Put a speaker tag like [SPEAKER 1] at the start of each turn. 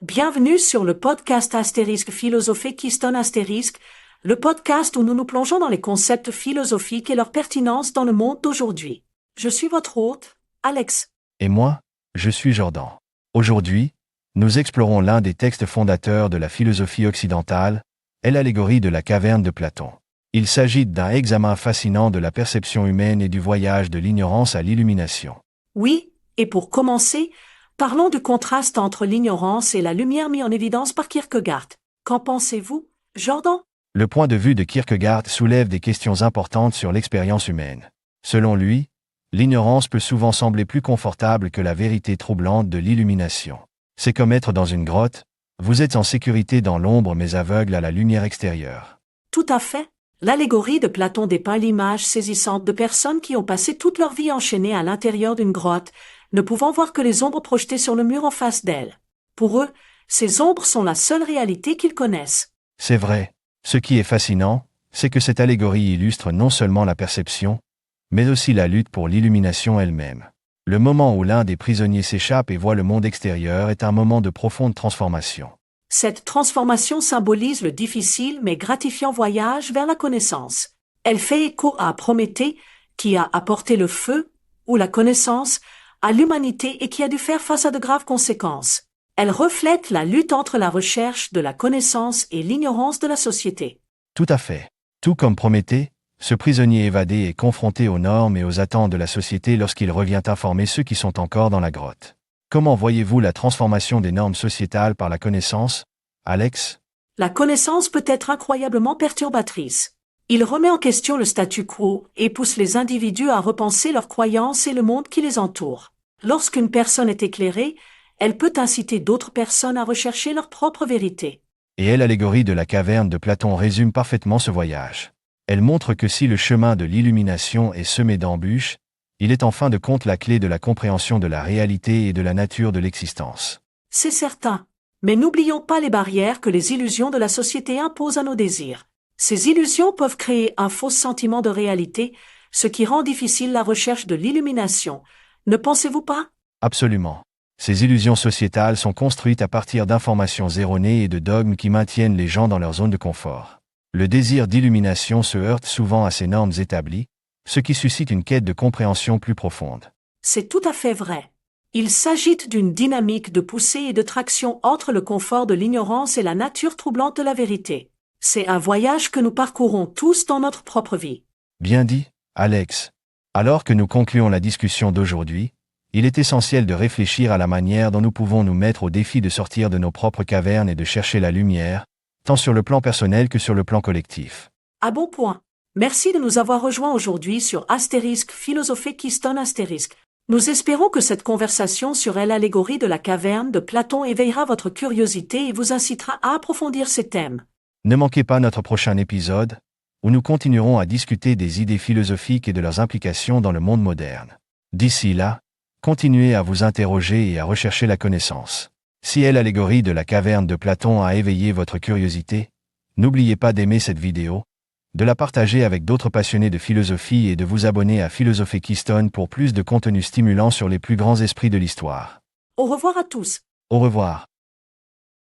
[SPEAKER 1] Bienvenue sur le podcast Astérisque Philosophie Keystone Astérisque, le podcast où nous nous plongeons dans les concepts philosophiques et leur pertinence dans le monde d'aujourd'hui. Je suis votre hôte, Alex.
[SPEAKER 2] Et moi, je suis Jordan. Aujourd'hui, nous explorons l'un des textes fondateurs de la philosophie occidentale, l'allégorie de la caverne de Platon. Il s'agit d'un examen fascinant de la perception humaine et du voyage de l'ignorance à l'illumination.
[SPEAKER 1] Oui, et pour commencer, parlons du contraste entre l'ignorance et la lumière mis en évidence par Kierkegaard. Qu'en pensez-vous, Jordan?
[SPEAKER 2] Le point de vue de Kierkegaard soulève des questions importantes sur l'expérience humaine. Selon lui, l'ignorance peut souvent sembler plus confortable que la vérité troublante de l'illumination. C'est comme être dans une grotte, vous êtes en sécurité dans l'ombre mais aveugle à la lumière extérieure.
[SPEAKER 1] Tout à fait. L'allégorie de Platon dépeint l'image saisissante de personnes qui ont passé toute leur vie enchaînées à l'intérieur d'une grotte, ne pouvant voir que les ombres projetées sur le mur en face d'elles. Pour eux, ces ombres sont la seule réalité qu'ils connaissent.
[SPEAKER 2] C'est vrai. Ce qui est fascinant, c'est que cette allégorie illustre non seulement la perception, mais aussi la lutte pour l'illumination elle-même. Le moment où l'un des prisonniers s'échappe et voit le monde extérieur est un moment de profonde transformation.
[SPEAKER 1] Cette transformation symbolise le difficile mais gratifiant voyage vers la connaissance. Elle fait écho à Prométhée, qui a apporté le feu, ou la connaissance, à l'humanité et qui a dû faire face à de graves conséquences. Elle reflète la lutte entre la recherche de la connaissance et l'ignorance de la société.
[SPEAKER 2] Tout à fait. Tout comme Prométhée, ce prisonnier évadé est confronté aux normes et aux attentes de la société lorsqu'il revient informer ceux qui sont encore dans la grotte. Comment voyez-vous la transformation des normes sociétales par la connaissance, Alex?
[SPEAKER 1] La connaissance peut être incroyablement perturbatrice. Il remet en question le statu quo et pousse les individus à repenser leurs croyances et le monde qui les entoure. Lorsqu'une personne est éclairée, elle peut inciter d'autres personnes à rechercher leur propre vérité.
[SPEAKER 2] Et l'allégorie de la caverne de Platon résume parfaitement ce voyage. Elle montre que si le chemin de l'illumination est semé d'embûches, il est en fin de compte la clé de la compréhension de la réalité et de la nature de l'existence.
[SPEAKER 1] C'est certain. Mais n'oublions pas les barrières que les illusions de la société imposent à nos désirs. Ces illusions peuvent créer un faux sentiment de réalité, ce qui rend difficile la recherche de l'illumination. Ne pensez-vous pas?
[SPEAKER 2] Absolument. Ces illusions sociétales sont construites à partir d'informations erronées et de dogmes qui maintiennent les gens dans leur zone de confort. Le désir d'illumination se heurte souvent à ces normes établies, ce qui suscite une quête de compréhension plus profonde.
[SPEAKER 1] C'est tout à fait vrai. Il s'agit d'une dynamique de poussée et de traction entre le confort de l'ignorance et la nature troublante de la vérité. C'est un voyage que nous parcourons tous dans notre propre vie.
[SPEAKER 2] Bien dit, Alex. Alors que nous concluons la discussion d'aujourd'hui, il est essentiel de réfléchir à la manière dont nous pouvons nous mettre au défi de sortir de nos propres cavernes et de chercher la lumière, tant sur le plan personnel que sur le plan collectif.
[SPEAKER 1] À bon point. Merci de nous avoir rejoints aujourd'hui sur Astérisque Philosophie Keystone Astérisque. Nous espérons que cette conversation sur l'allégorie de la caverne de Platon éveillera votre curiosité et vous incitera à approfondir ces thèmes.
[SPEAKER 2] Ne manquez pas notre prochain épisode, où nous continuerons à discuter des idées philosophiques et de leurs implications dans le monde moderne. D'ici là, continuez à vous interroger et à rechercher la connaissance. Si l'allégorie de la caverne de Platon a éveillé votre curiosité, n'oubliez pas d'aimer cette vidéo, de la partager avec d'autres passionnés de philosophie et de vous abonner à Philosophie Keystone pour plus de contenu stimulant sur les plus grands esprits de l'histoire.
[SPEAKER 1] Au revoir à tous.
[SPEAKER 2] Au revoir.